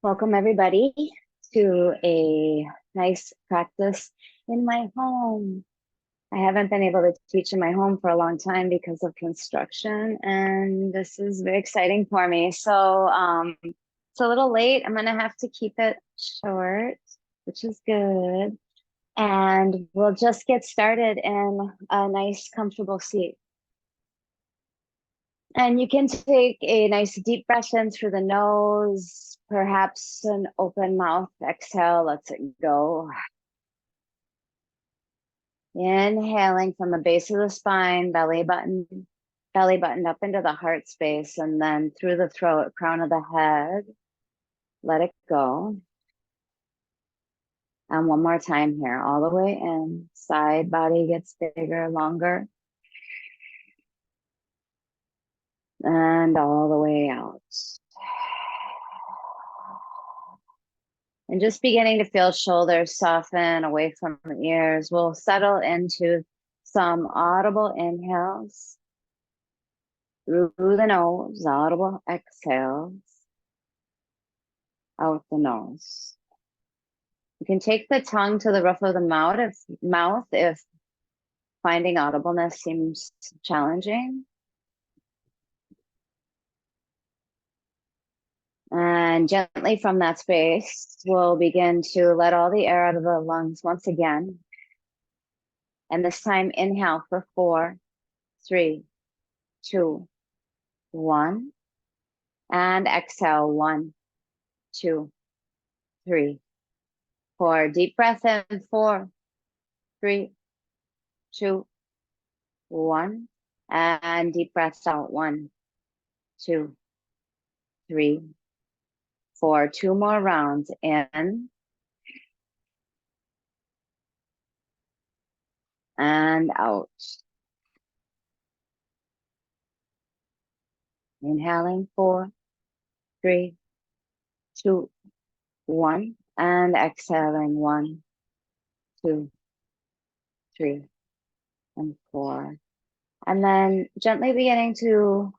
Welcome, everybody, to a nice practice in my home. I haven't been able to teach in my home for a long time because of construction, and this is very exciting for me. So it's a little late. I'm going to have to keep it short, which is good. And we'll just get started in a nice, comfortable seat. And you can take a nice deep breath in through the nose, perhaps an open mouth exhale, lets it go. Inhaling from the base of the spine, belly button up into the heart space, and then through the throat, crown of the head, let it go. And one more time here, all the way in, side body gets bigger, longer. And all the way out. And just beginning to feel shoulders soften away from the ears. We'll settle into some audible inhales through the nose, audible exhales out the nose. You can take the tongue to the roof of the mouth if finding audibleness seems challenging. And gently from that space, we'll begin to let all the air out of the lungs once again. And this time, inhale for 4, 3, 2, 1. And exhale, 1, 2, 3, 4. Deep breath in, 4, 3, 2, 1. And deep breaths out, 1, 2, 3, 4. 2 more rounds in. And out. Inhaling, 4, 3, 2, 1. And exhaling, 1, 2, 3, and 4. And then gently beginning to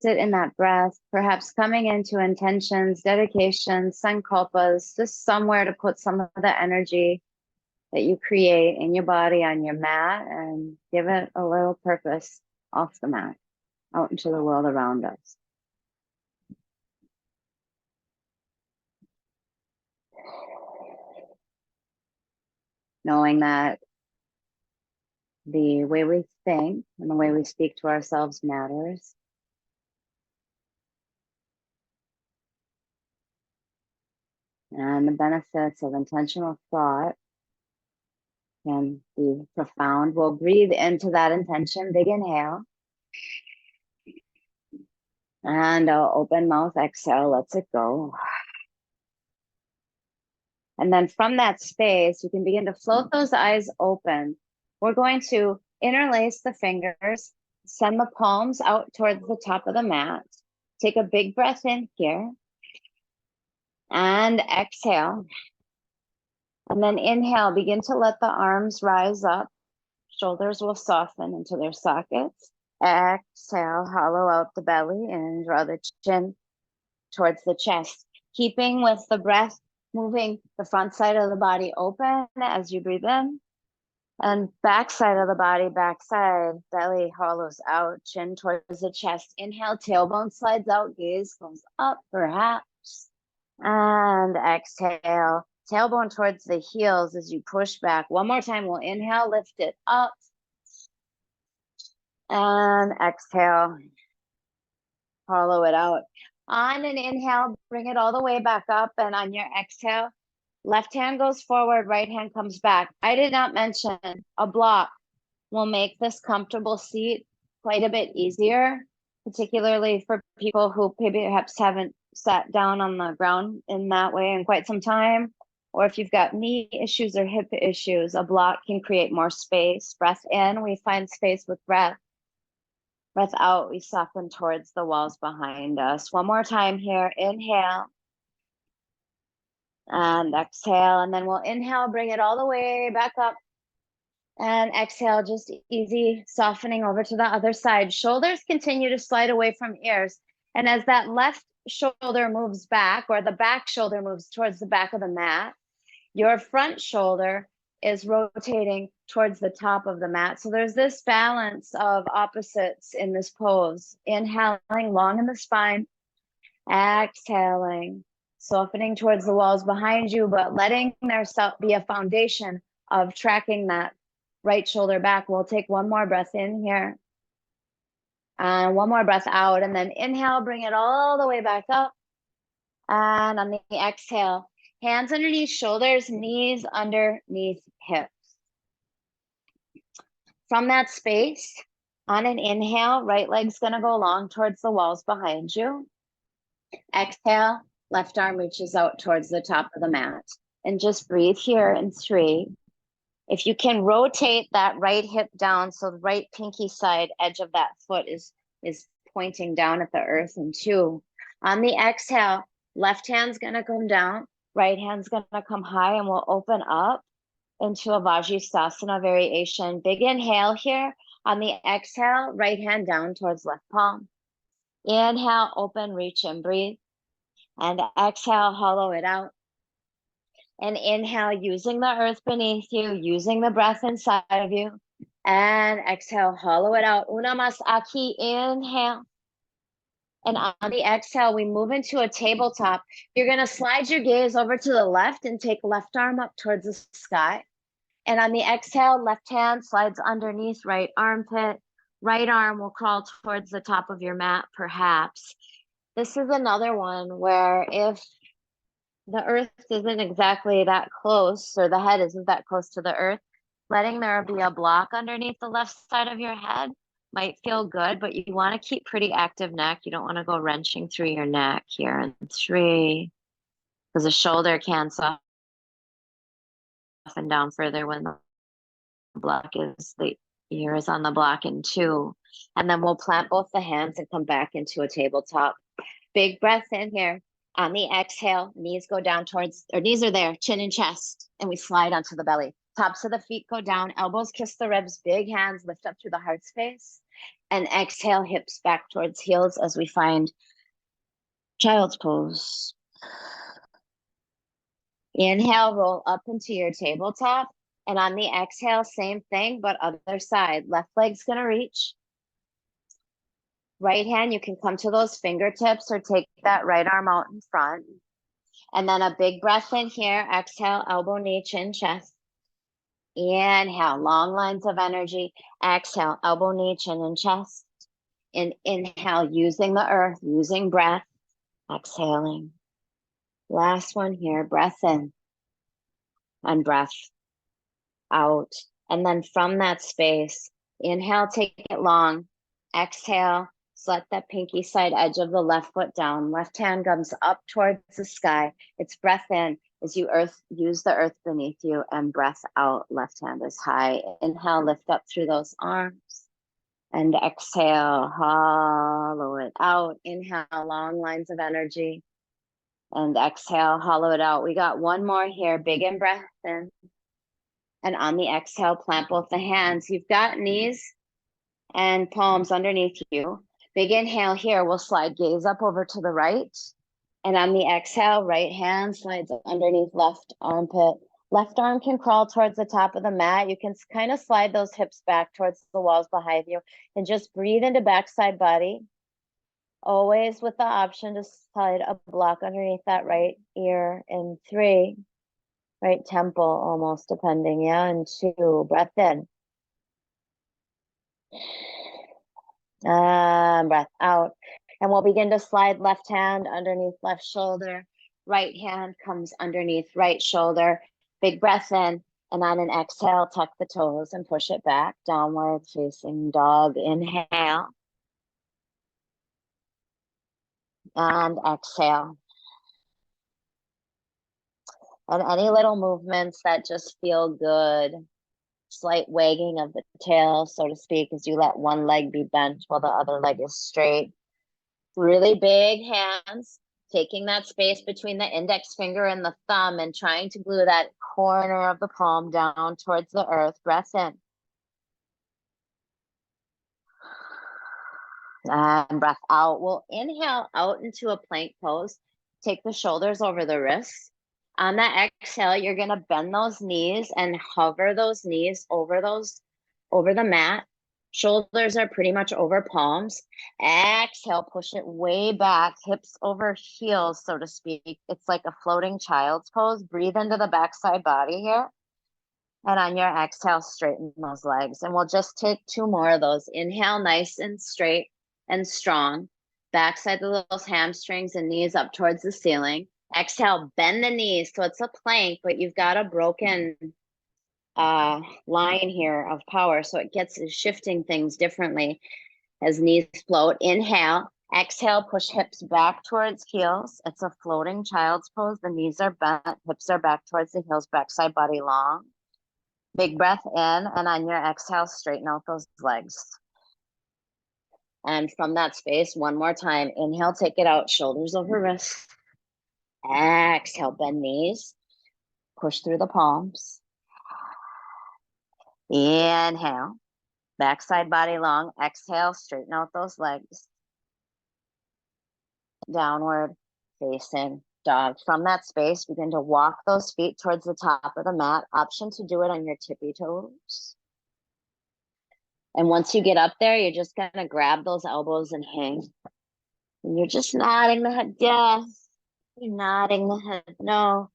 sit in that breath, perhaps coming into intentions, dedications, sankalpas, just somewhere to put some of the energy that you create in your body on your mat and give it a little purpose off the mat, out into the world around us. Knowing that the way we think and the way we speak to ourselves matters. And the benefits of intentional thought can be profound. We'll breathe into that intention, big inhale. And open mouth exhale, lets it go. And then from that space, you can begin to float those eyes open. We're going to interlace the fingers, send the palms out towards the top of the mat. Take a big breath in here. And exhale. And then inhale, begin to let the arms rise up. Shoulders will soften into their sockets. Exhale, hollow out the belly and draw the chin towards the chest. Keeping with the breath, moving the front side of the body open as you breathe in. And back side of the body, backside, belly hollows out, chin towards the chest. Inhale, tailbone slides out, gaze goes up perhaps. And exhale, tailbone towards the heels as you push back. One more time, we'll inhale, lift it up. And exhale, hollow it out. On an inhale, bring it all the way back up. And on your exhale, left hand goes forward, right hand comes back. I did not mention a block will make this comfortable seat quite a bit easier, particularly for people who perhaps haven't sat down on the ground in that way in quite some time. Or if you've got knee issues or hip issues, a block can create more space. Breath in, we find space with breath. Breath out, we soften towards the walls behind us. One more time here, inhale. And exhale, and then we'll inhale, bring it all the way back up. And exhale, just easy softening over to the other side. Shoulders continue to slide away from ears. And as that left shoulder moves back, or the back shoulder moves towards the back of the mat, your front shoulder is rotating towards the top of the mat. So there's this balance of opposites in this pose. Inhaling long in the spine, exhaling, softening towards the walls behind you, but letting there be a foundation of tracking that right shoulder back. We'll take one more breath in here. And one more breath out, and then inhale, bring it all the way back up. And on the exhale, hands underneath shoulders, knees underneath hips. From that space, on an inhale, right leg's gonna go long towards the walls behind you. Exhale, left arm reaches out towards the top of the mat. And just breathe here in 3. If you can rotate that right hip down, so the right pinky side edge of that foot is pointing down at the earth, in 2. On the exhale, left hand's gonna come down, right hand's gonna come high, and we'll open up into a Vajrasana variation. Big inhale here. On the exhale, right hand down towards left palm. Inhale, open, reach and breathe. And exhale, hollow it out. And inhale, using the earth beneath you, using the breath inside of you. And exhale, hollow it out. Unamas Aki, inhale. And on the exhale, we move into a tabletop. You're gonna slide your gaze over to the left and take left arm up towards the sky. And on the exhale, left hand slides underneath right armpit. Right arm will crawl towards the top of your mat, perhaps. This is another one where if the earth isn't exactly that close, or the head isn't that close to the earth, letting there be a block underneath the left side of your head might feel good, but you want to keep pretty active neck. You don't want to go wrenching through your neck here in 3, because the shoulder can soften down further when the block is, the ear is on the block, in 2. And then we'll plant both the hands and come back into a tabletop. Big breath in here. On the exhale, knees go down towards, or knees are there, chin and chest, and we slide onto the belly. Tops of the feet go down, elbows kiss the ribs, big hands lift up through the heart space, and exhale, hips back towards heels as we find child's pose. Inhale, roll up into your tabletop, and on the exhale, same thing, but other side. Left leg's gonna reach. Right hand, you can come to those fingertips or take that right arm out in front. And then a big breath in here. Exhale, elbow, knee, chin, chest. Inhale, long lines of energy. Exhale, elbow, knee, chin, and chest. And inhale, using the earth, using breath. Exhaling. Last one here, breath in and breath out. And then from that space, inhale, take it long. Exhale, let that pinky side edge of the left foot down. Left hand comes up towards the sky. It's breath in as you use the earth beneath you, and breath out, left hand is high. Inhale, lift up through those arms. And exhale, hollow it out. Inhale, long lines of energy. And exhale, hollow it out. We got one more here. Big in breath in. And on the exhale, plant both the hands. You've got knees and palms underneath you. Big inhale here, we'll slide gaze up over to the right. And on the exhale, right hand slides underneath left armpit. Left arm can crawl towards the top of the mat. You can kind of slide those hips back towards the walls behind you, and just breathe into backside body. Always with the option to slide a block underneath that right ear in 3. Right temple almost, depending, yeah, and 2. Breath in. And breath out. And we'll begin to slide left hand underneath left shoulder. Right hand comes underneath right shoulder. Big breath in. And on an exhale, tuck the toes and push it back. Downward facing dog. Inhale. And exhale. And any little movements that just feel good. Slight wagging of the tail, so to speak, as you let one leg be bent while the other leg is straight. Really big hands, taking that space between the index finger and the thumb and trying to glue that corner of the palm down towards the earth. Breath in. And breath out. We'll inhale out into a plank pose. Take the shoulders over the wrists. On that exhale, you're going to bend those knees and hover those knees over the mat. Shoulders are pretty much over palms. Exhale, push it way back, hips over heels, so to speak. It's like a floating child's pose. Breathe into the backside body here. And on your exhale, straighten those legs. And we'll just take 2 more of those. Inhale, nice and straight and strong. Backside of those hamstrings and knees up towards the ceiling. Exhale, bend the knees. So it's a plank, but you've got a broken line here of power. So it gets shifting things differently as knees float. Inhale, exhale, push hips back towards heels. It's a floating child's pose. The knees are bent, hips are back towards the heels, backside body long. Big breath in, and on your exhale, straighten out those legs. And from that space, one more time, inhale, take it out, shoulders over wrists. Exhale, bend knees, push through the palms. Inhale, backside body long. Exhale, straighten out those legs. Downward facing dog. From that space, begin to walk those feet towards the top of the mat. Option to do it on your tippy toes. And once you get up there, you're just going to grab those elbows and hang. And you're just nodding the head yes. You're nodding the head no.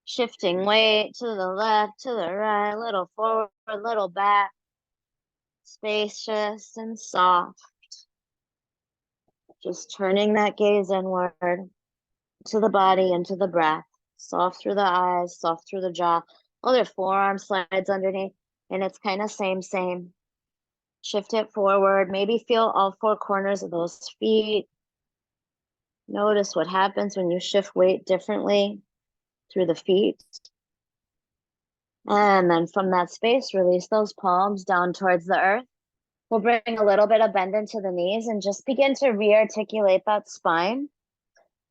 Shifting weight to the left, to the right, little forward, little back. Spacious and soft. Just turning that gaze inward to the body and to the breath. Soft through the eyes, soft through the jaw. Oh, their forearm slides underneath. And it's kind of same. Shift it forward. Maybe feel all 4 corners of those feet. Notice what happens when you shift weight differently through the feet. And then from that space, release those palms down towards the earth. We'll bring a little bit of bend into the knees and just begin to re-articulate that spine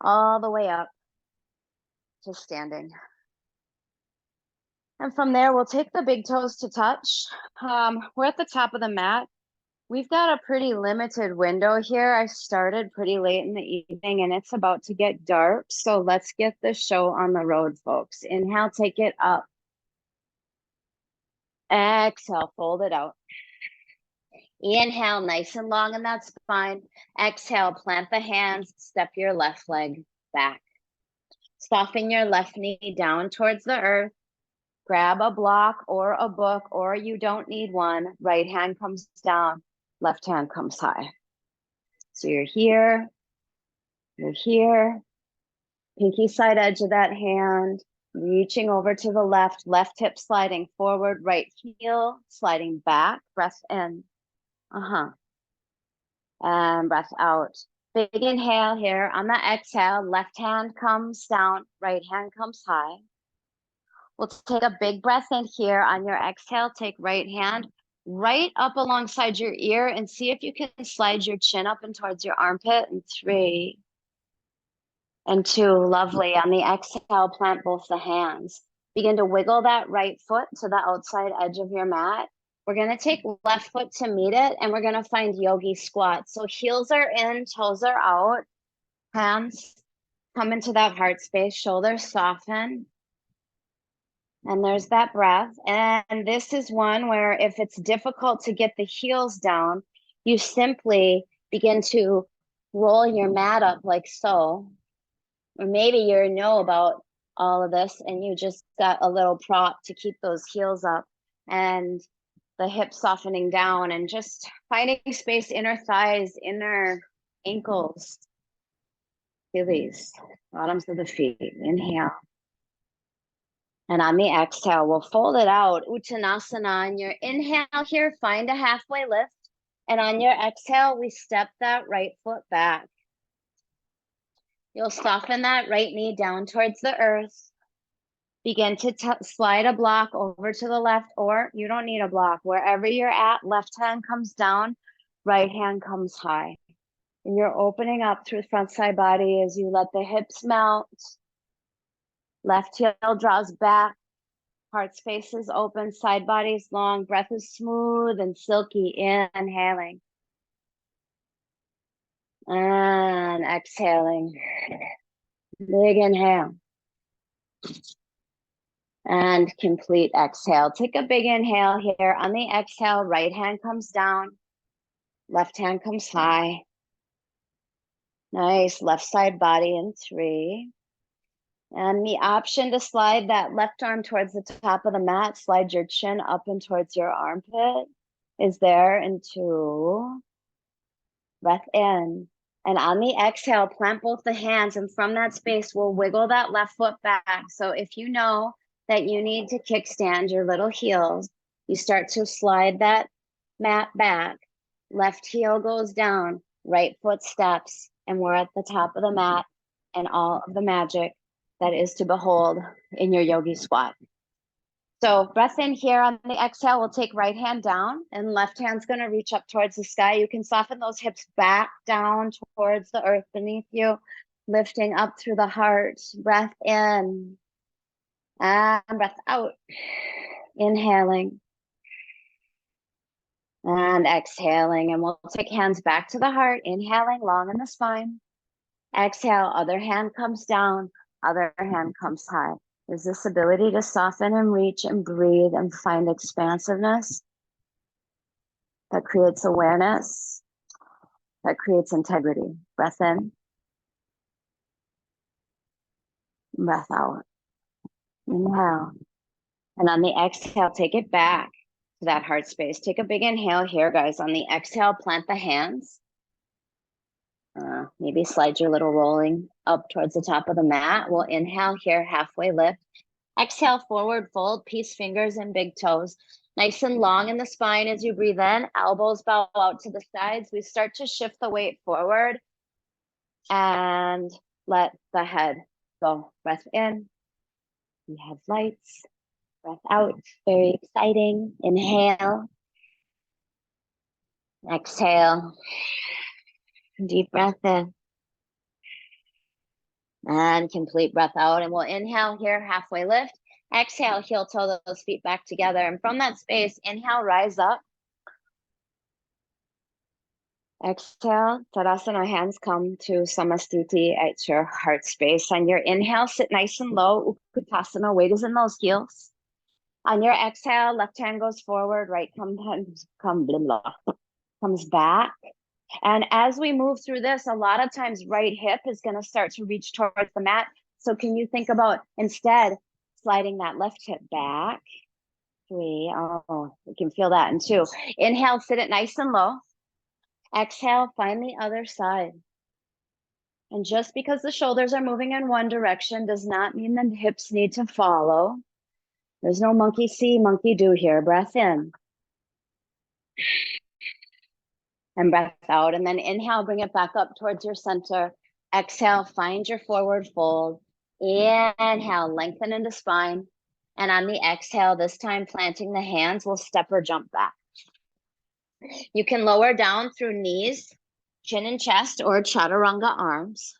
all the way up to standing. And from there, we'll take the big toes to touch. We're at the top of the mat. We've got a pretty limited window here. I started pretty late in the evening and it's about to get dark. So let's get the show on the road, folks. Inhale, take it up. Exhale, fold it out. Inhale, nice and long in that spine. Exhale, plant the hands, step your left leg back. Soften your left knee down towards the earth. Grab a block or a book, or you don't need one. Right hand comes down, left hand comes high. So you're here, pinky side edge of that hand, reaching over to the left hip sliding forward, right heel sliding back, breath in. And breath out. Big inhale here. On the exhale, left hand comes down, right hand comes high. We'll take a big breath in here. On your exhale, take right hand right up alongside your ear and see if you can slide your chin up and towards your armpit. And 3 and 2, lovely. On the exhale, plant both the hands. Begin to wiggle that right foot to the outside edge of your mat. We're going to take left foot to meet it, and we're going to find yogi squat. So heels are in, toes are out, hands come into that heart space, shoulders soften. And there's that breath. And this is one where if it's difficult to get the heels down, you simply begin to roll your mat up like so. Or maybe you know about all of this and you just got a little prop to keep those heels up and the hips softening down and just finding space, inner thighs, inner ankles. Feel these bottoms of the feet. Inhale. And on the exhale, we'll fold it out, Uttanasana. On your inhale here, find a halfway lift. And on your exhale, we step that right foot back. You'll soften that right knee down towards the earth. Begin to slide a block over to the left, or you don't need a block. Wherever you're at, left hand comes down, right hand comes high. And you're opening up through front side body as you let the hips melt. Left heel draws back, heart space is open, side body is long, breath is smooth and silky, inhaling. And exhaling. Big inhale. And complete exhale. Take a big inhale here. On the exhale, right hand comes down. Left hand comes high. Nice. Left side body in 3. And the option to slide that left arm towards the top of the mat, slide your chin up and towards your armpit is there in 2. Breath in. And on the exhale, plant both the hands. And from that space, we'll wiggle that left foot back. So if you know that you need to kickstand your little heels, you start to slide that mat back. Left heel goes down, right foot steps, and we're at the top of the mat and all of the magic that is to behold in your yogi squat. So breath in here. On the exhale, we'll take right hand down and left hand's going to reach up towards the sky. You can soften those hips back down towards the earth beneath you, lifting up through the heart. Breath in and breath out. Inhaling and exhaling. And we'll take hands back to the heart, inhaling long in the spine. Exhale, other hand comes down, other hand comes high. There's this ability to soften and reach and breathe and find expansiveness that creates awareness, that creates integrity. Breath in, breath out. Inhale. And on the exhale, take it back to that heart space. Take a big inhale here, guys. On the exhale, plant the hands. Maybe slide your little rolling up towards the top of the mat. We'll inhale here, halfway lift. Exhale, forward fold, peace fingers and big toes. Nice and long in the spine as you breathe in. Elbows bow out to the sides. We start to shift the weight forward and let the head go. Breath in. We have lights. Breath out. Very exciting. Inhale. Exhale. Deep breath in. And complete breath out. And we'll inhale here, halfway lift. Exhale, heel toe those feet back together. And from that space, inhale, rise up. Exhale, Tadasana, hands come to Samasthiti at your heart space. On your inhale, sit nice and low. Utkatasana, weight is in those heels. On your exhale, left hand goes forward, right comes back. And as we move through this, a lot of times right hip is going to start to reach towards the mat. So can you think about instead sliding that left hip back? 3, oh, you can feel that in 2. Inhale, sit it nice and low. Exhale, find the other side. And just because the shoulders are moving in one direction does not mean the hips need to follow. There's no monkey see, monkey do here. Breath in. And breath out. And then inhale, bring it back up towards your center. Exhale, find your forward fold. Inhale, lengthen into spine. And on the exhale, this time planting the hands, we'll step or jump back. You can lower down through knees, chin and chest, or chaturanga arms.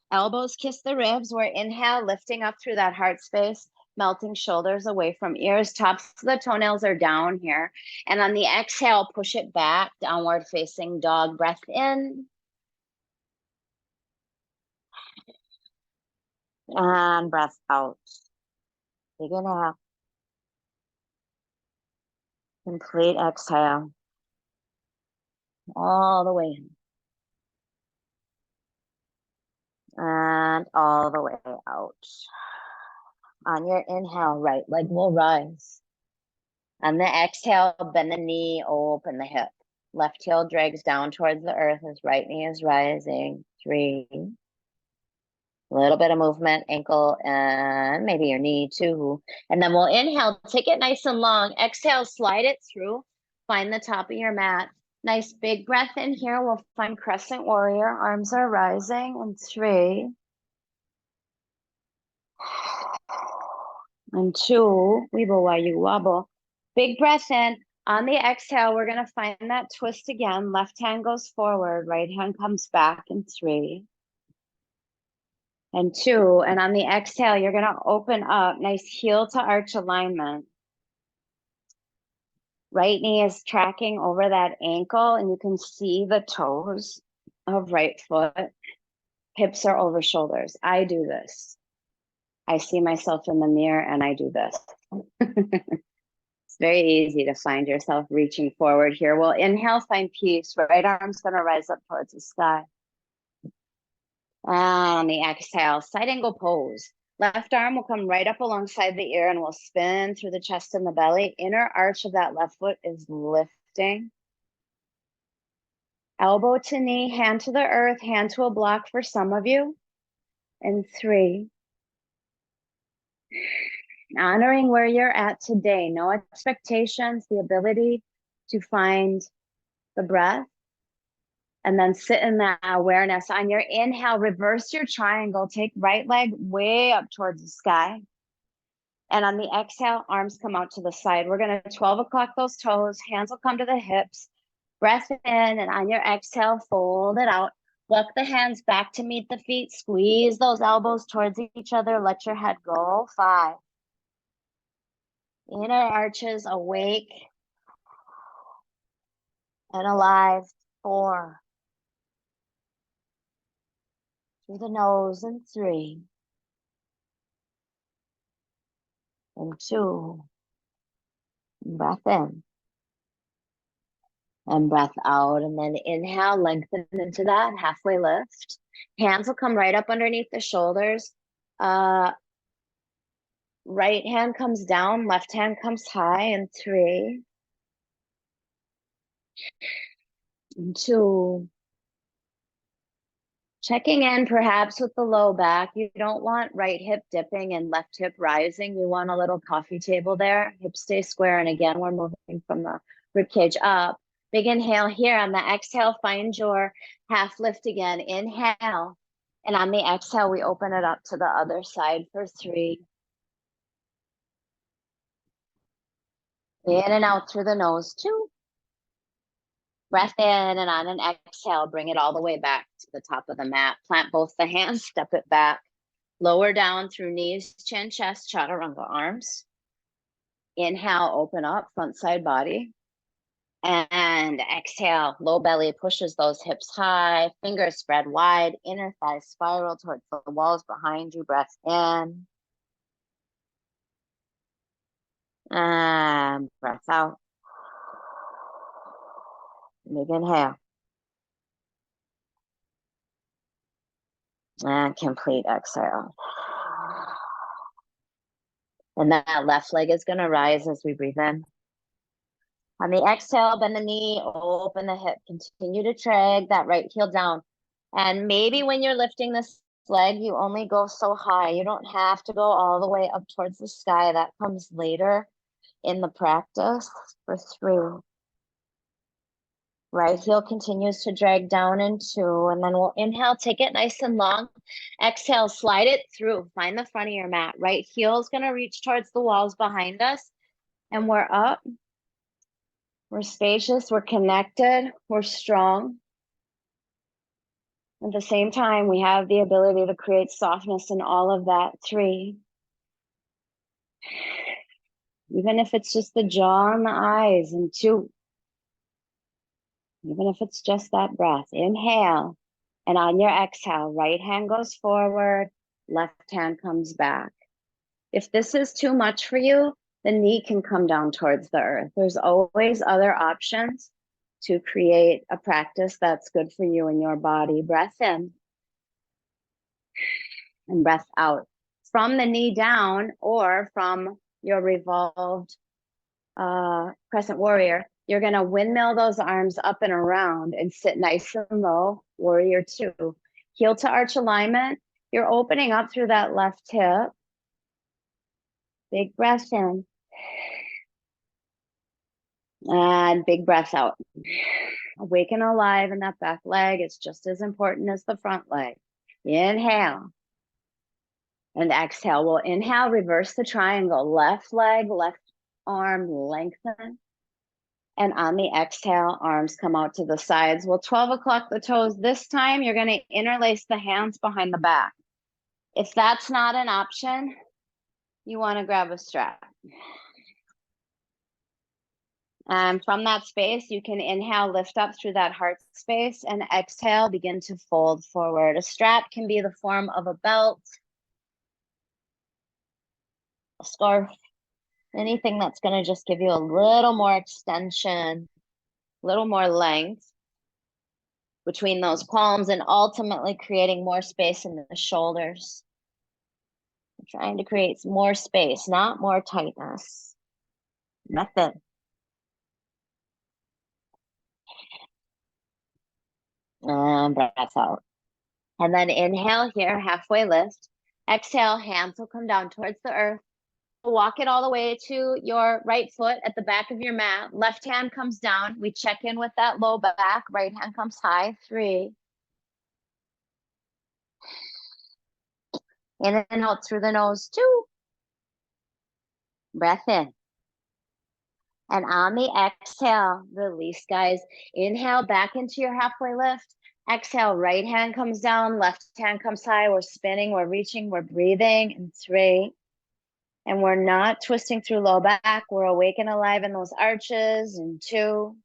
Elbows kiss the ribs. We're inhale, lifting up through that heart space, melting shoulders away from ears. Tops of the toenails are down here. And on the exhale, push it back, downward facing dog. Breath in. And breath out. Big inhale. Complete exhale. All the way in. And all the way out. On your inhale, right leg will rise. On the exhale, bend the knee, open the hip. Left heel drags down towards the earth as right knee is rising. 3. A little bit of movement, ankle, and maybe your knee too. And then we'll inhale, take it nice and long. Exhale, slide it through. Find the top of your mat. Nice big breath in here. We'll find crescent warrior. Arms are rising. And 3. And 2. Weeble while you wobble. Big breath in. On the exhale, we're going to find that twist again. Left hand goes forward. Right hand comes back in 3. And 2. And on the exhale, you're going to open up. Nice heel to arch alignment. Right knee is tracking over that ankle, and you can see the toes. of right foot. Hips are over shoulders. I do this. I see myself in the mirror and I do this. It's very easy to find yourself reaching forward here. We'll inhale, find peace. Right arm's going to rise up towards the sky. And on the exhale, side angle pose. Left arm will come right up alongside the ear and will spin through the chest and the belly. Inner arch of that left foot is lifting. Elbow to knee, hand to the earth, hand to a block for some of you. And 3. Honoring where you're at today. No expectations, the ability to find the breath. And then sit in that awareness. On your inhale, reverse your triangle. Take right leg way up towards the sky. And on the exhale, arms come out to the side. We're going to 12 o'clock those toes. Hands will come to the hips. Breath in, and on your exhale, fold it out. Walk the hands back to meet the feet. Squeeze those elbows towards each other. Let your head go. 5. Inner arches awake and alive. 4. Through the nose. And 3. And 2. Breath in. And breath out. And then inhale, lengthen into that halfway lift. Hands will come right up underneath the shoulders. Right hand comes down, left hand comes high. And 3. And 2. Checking in perhaps with the low back. You don't want right hip dipping and left hip rising. You want a little coffee table there. Hips stay square. And again, we're moving from the rib cage up. Big inhale here. On the exhale, find your half lift again. Inhale. And on the exhale, we open it up to the other side for 3. In and out through the nose. 2. Breath in, and on an exhale, bring it all the way back to the top of the mat. Plant both the hands, step it back. Lower down through knees, chin, chest, chaturanga arms. Inhale, open up, front side body. And exhale, low belly pushes those hips high. Fingers spread wide. Inner thighs spiral towards the walls behind you. Breath in. And breath out. Big inhale. And complete exhale. And that left leg is going to rise as we breathe in. On the exhale, bend the knee, open the hip. Continue to drag that right heel down. And maybe when you're lifting this leg, you only go so high. You don't have to go all the way up towards the sky. That comes later in the practice. For 3. Right heel continues to drag down in 2. And then we'll inhale, take it nice and long. Exhale, slide it through. Find the front of your mat. Right heel is going to reach towards the walls behind us. And we're up. We're spacious. We're connected. We're strong. At the same time, we have the ability to create softness in all of that. 3. Even if it's just the jaw and the eyes. And 2. Even if it's just that breath. Inhale. And on your exhale, right hand goes forward, left hand comes back. If this is too much for you, the knee can come down towards the earth. There's always other options to create a practice that's good for you and your body. Breath in and breath out. From the knee down or from your revolved crescent warrior, you're going to windmill those arms up and around and sit nice and low. Warrior 2. Heel to arch alignment. You're opening up through that left hip. Big breath in. And big breath out. Awake and alive in that back leg. It's just as important as the front leg. Inhale. And exhale. We'll inhale, reverse the triangle. Left leg, left arm, lengthen. And on the exhale, arms come out to the sides. We'll 12 o'clock the toes. This time, you're going to interlace the hands behind the back. If that's not an option, you want to grab a strap. And from that space, you can inhale, lift up through that heart space, and exhale, begin to fold forward. A strap can be the form of a belt, a scarf, anything that's going to just give you a little more extension, a little more length between those palms, and ultimately creating more space in the shoulders. I'm trying to create more space, not more tightness. Method. And breath out. And then inhale here, halfway lift. Exhale, hands will come down towards the earth. Walk it all the way to your right foot at the back of your mat. Left hand comes down. We check in with that low back. Right hand comes high. 3. In and out through the nose. 2. Breath in. And on the exhale, release, guys. Inhale back into your halfway lift. Exhale, right hand comes down, left hand comes high. We're spinning, we're reaching, we're breathing. In 3. And we're not twisting through low back. We're awake and alive in those arches. In 2.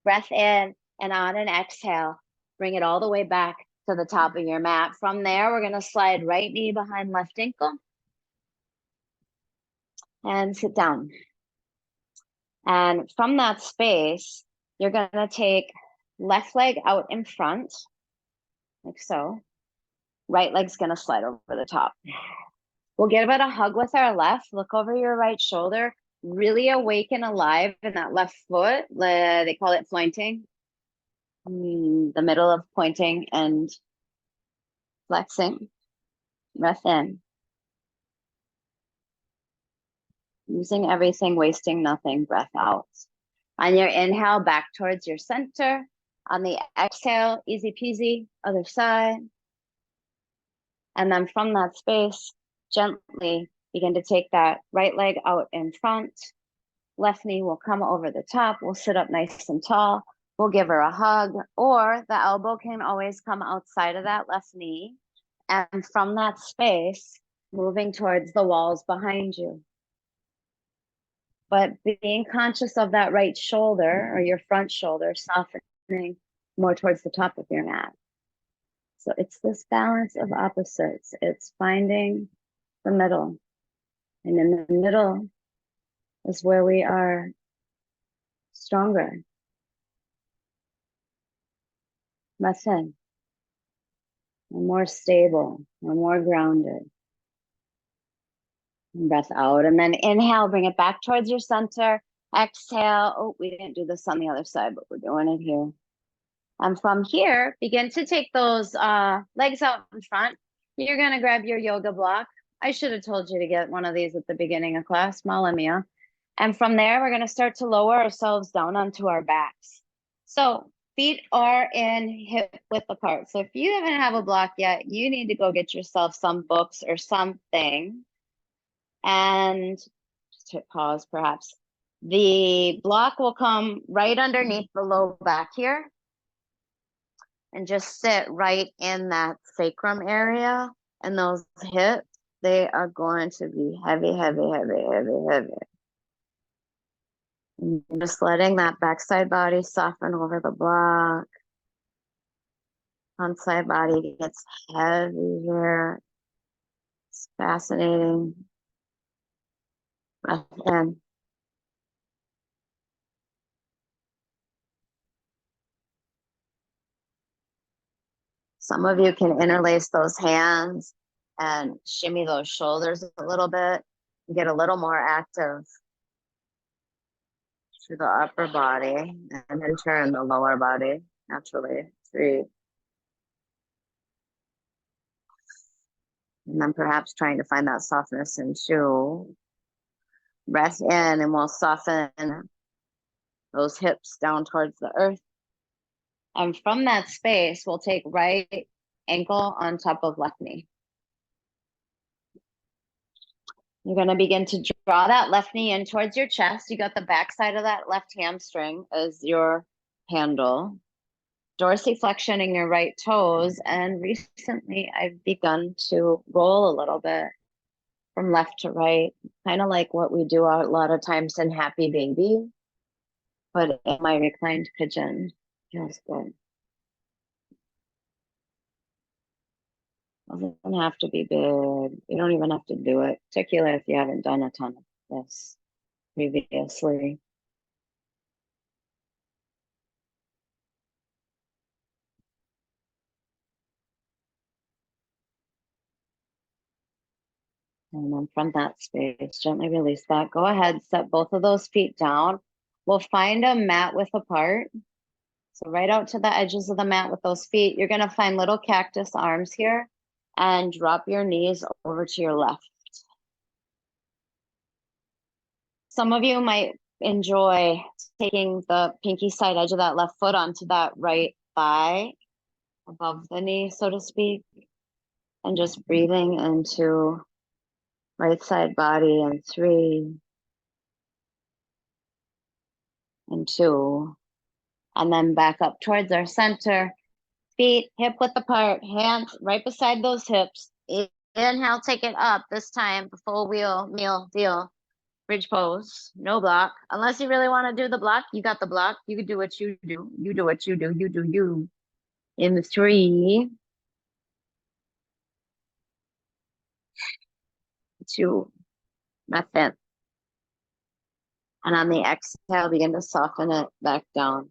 Breath in, and on an exhale, bring it all the way back to the top of your mat. From there, we're going to slide right knee behind left ankle and sit down. And from that space, you're going to take left leg out in front, like so. Right leg's going to slide over the top. We'll give it a hug with our left. Look over your right shoulder. Really awake and alive in that left foot. They call it pointing. The middle of pointing and flexing. Breath in. Using everything, wasting nothing. Breath out. On your inhale, back towards your center. On the exhale, easy peasy, other side. And then from that space, gently begin to take that right leg out in front. Left knee will come over the top. We'll sit up nice and tall. We'll give her a hug, or the elbow can always come outside of that left knee. And from that space, moving towards the walls behind you. But being conscious of that right shoulder or your front shoulder softening more towards the top of your mat. So it's this balance of opposites. It's finding the middle. And in the middle is where we are stronger. Breath in. We're more stable. We're more grounded. And breath out. And then inhale, bring it back towards your center. Exhale. Oh, we didn't do this on the other side, but we're doing it here. And from here, begin to take those legs out in front. You're going to grab your yoga block. I should have told you to get one of these at the beginning of class. Mala mia. And from there, we're going to start to lower ourselves down onto our backs. So feet are in hip width apart. So if you haven't have a block yet, you need to go get yourself some books or something. And just hit pause, perhaps. The block will come right underneath the low back here. And just sit right in that sacrum area. And those hips, they are going to be heavy, heavy, heavy, heavy, heavy. And just letting that backside body soften over the block. Front side body gets heavy here. It's fascinating. Breath in. Some of you can interlace those hands and shimmy those shoulders a little bit. Get a little more active through the upper body, and then turn the lower body naturally. 3. And then perhaps trying to find that softness in 2. Breath in, and we'll soften those hips down towards the earth. And from that space, we'll take right ankle on top of left knee. You're going to begin to draw that left knee in towards your chest. You got the back side of that left hamstring as your handle. Dorsiflexioning your right toes. And recently, I've begun to roll a little bit from left to right, kind of like what we do a lot of times in Happy Baby. But in my reclined pigeon feels good. Doesn't have to be big. You don't even have to do it, particularly if you haven't done a ton of this previously. And then from that space, gently release that. Go ahead, set both of those feet down. We'll find a mat width apart. So right out to the edges of the mat with those feet, you're gonna find little cactus arms here and drop your knees over to your left. Some of you might enjoy taking the pinky side edge of that left foot onto that right thigh above the knee, so to speak, and just breathing into right side body in 3 and 2, and then back up towards our center. Feet hip width apart, hands right beside those hips. Inhale, take it up. This time, the full wheel meal deal. Bridge pose, no block. Unless you really want to do the block, you got the block. You can do what you do. You do what you do. You do you. In 3, 2, nothing. And on the exhale, begin to soften it back down.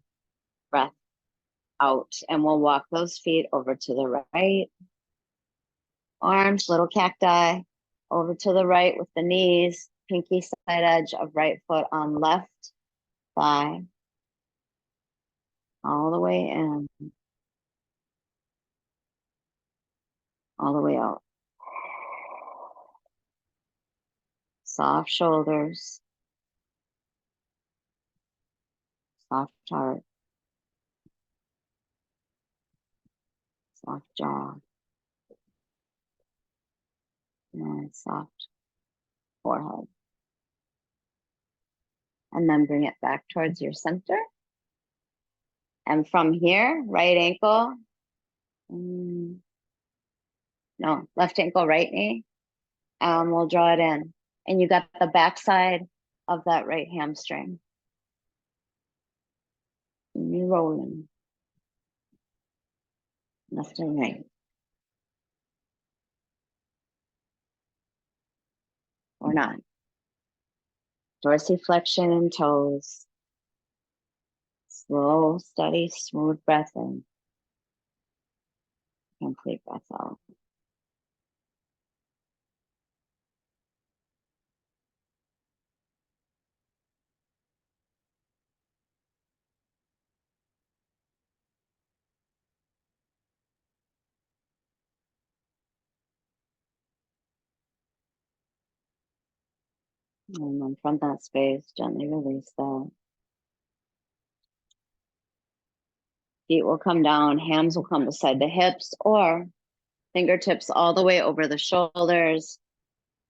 Breath out. And we'll walk those feet over to the right. Arms, little cacti, over to the right with the knees. Pinky side edge of right foot on left thigh. All the way in. All the way out. Soft shoulders. Soft heart. Soft jaw. And soft forehead. And then bring it back towards your center. And from here, right ankle. No, left ankle, right knee. We'll draw it in. And you got the back side of that right hamstring. And you're rolling. Left and right. Or not. Dorsiflexion in toes. Slow, steady, smooth breath in. Complete breath out. And then from that space, gently release that. Feet will come down, hands will come beside the hips, or fingertips all the way over the shoulders.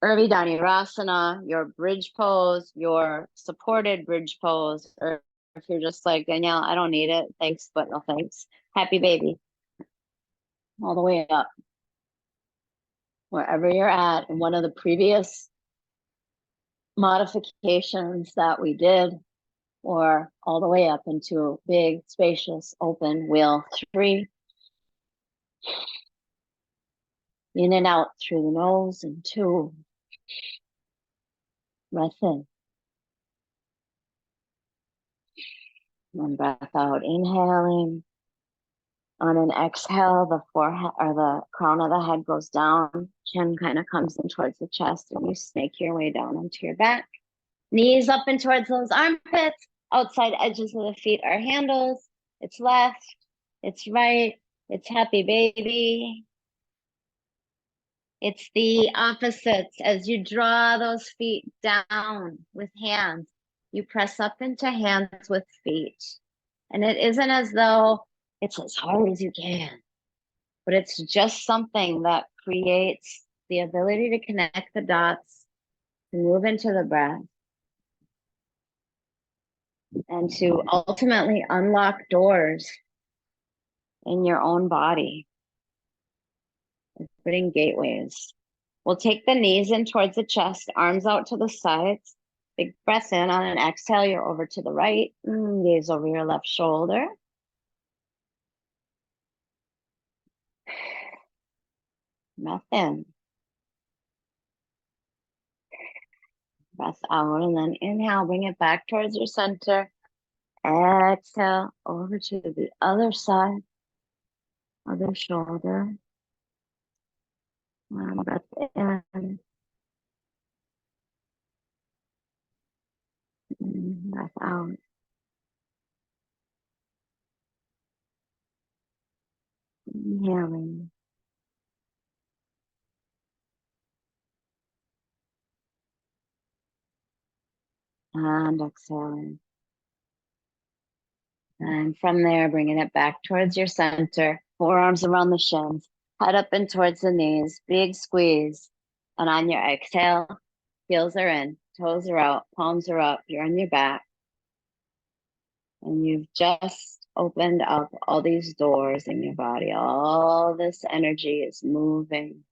Urdhva Dhanurasana, your bridge pose, your supported bridge pose, or if you're just like, Danielle, I don't need it, thanks, but no thanks. Happy baby. All the way up. Wherever you're at, in one of the previous modifications that we did, or all the way up into big, spacious, open wheel 3. In and out through the nose, and 2. Breath in. And breath out, inhaling. On an exhale, the forehead or the crown of the head goes down. Chin kind of comes in towards the chest, and you snake your way down onto your back. Knees up and towards those armpits. Outside edges of the feet are handles. It's left, it's right, it's happy baby. It's the opposites. As you draw those feet down with hands, you press up into hands with feet. And it isn't as though it's as hard as you can, but it's just something that creates the ability to connect the dots, to move into the breath, and to ultimately unlock doors in your own body, putting gateways. We'll take the knees in towards the chest, arms out to the sides. Big breath in. On an exhale, you're over to the right. Gaze over your left shoulder. Breath in. Breath out. And then inhale, bring it back towards your center. Exhale, over to the other side, other shoulder. Breath in. Breath out. Inhaling. And exhaling. And from there, bringing it back towards your center, forearms around the shins, head up and towards the knees, big squeeze. And on your exhale, heels are in, toes are out, palms are up, you're on your back. And you've just opened up all these doors in your body. All this energy is moving.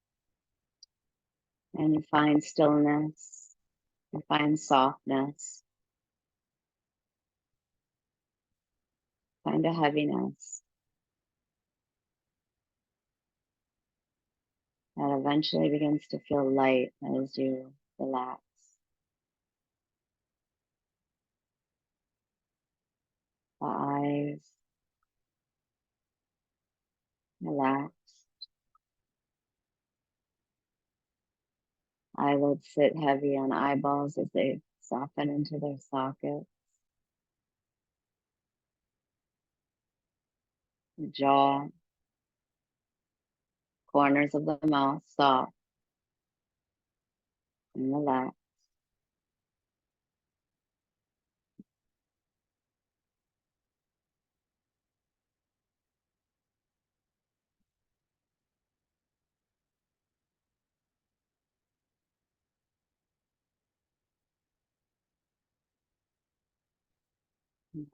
And you find stillness, you find softness, find a heaviness that eventually begins to feel light as you relax. The eyes relax. Eyelids sit heavy on eyeballs as they soften into their sockets. The jaw, corners of the mouth soft and relax.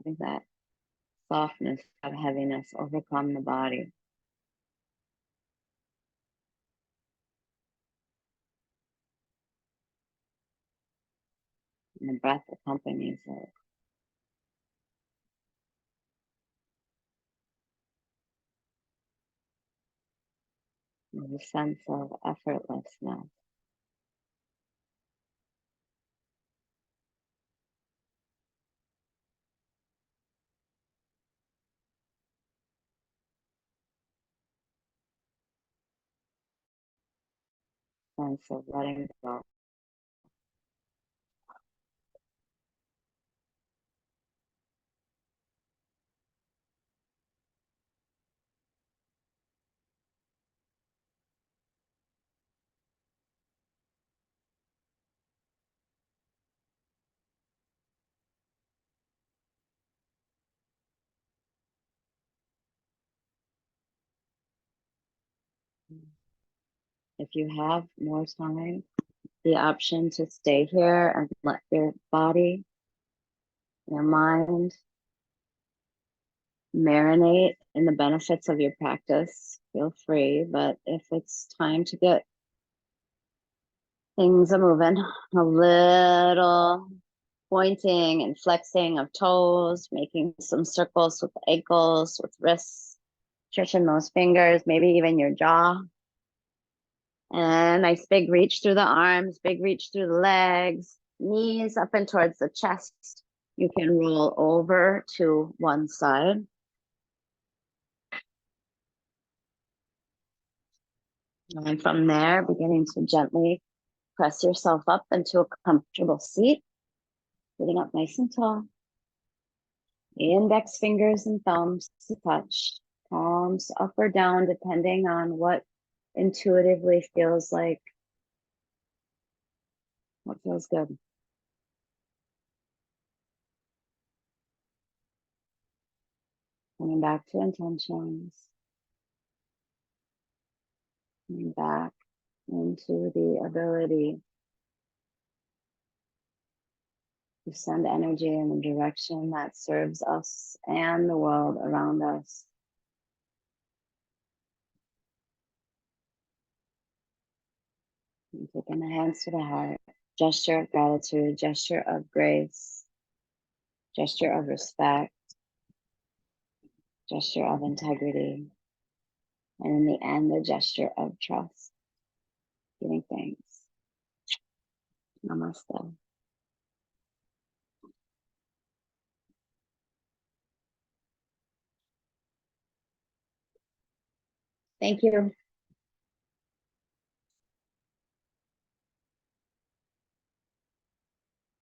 Let that softness, that heaviness overcome the body. And the breath accompanies it. There's a sense of effortlessness. Sense of letting go. If you have more time, the option to stay here and let your body, your mind marinate in the benefits of your practice, feel free. But if it's time to get things a moving, a little pointing and flexing of toes, making some circles with ankles, with wrists, stretching those fingers, maybe even your jaw. And nice big reach through the arms, big reach through the legs, knees up and towards the chest. You can roll over to one side. And from there, beginning to gently press yourself up into a comfortable seat, sitting up nice and tall. Index fingers and thumbs to touch, palms up or down, depending on what intuitively feels like, what feels good. Coming back to intentions. Coming back into the ability to send energy in the direction that serves us and the world around us. And taking the hands to the heart, gesture of gratitude, gesture of grace, gesture of respect, gesture of integrity, and in the end, the gesture of trust. Giving thanks. Namaste. Thank you.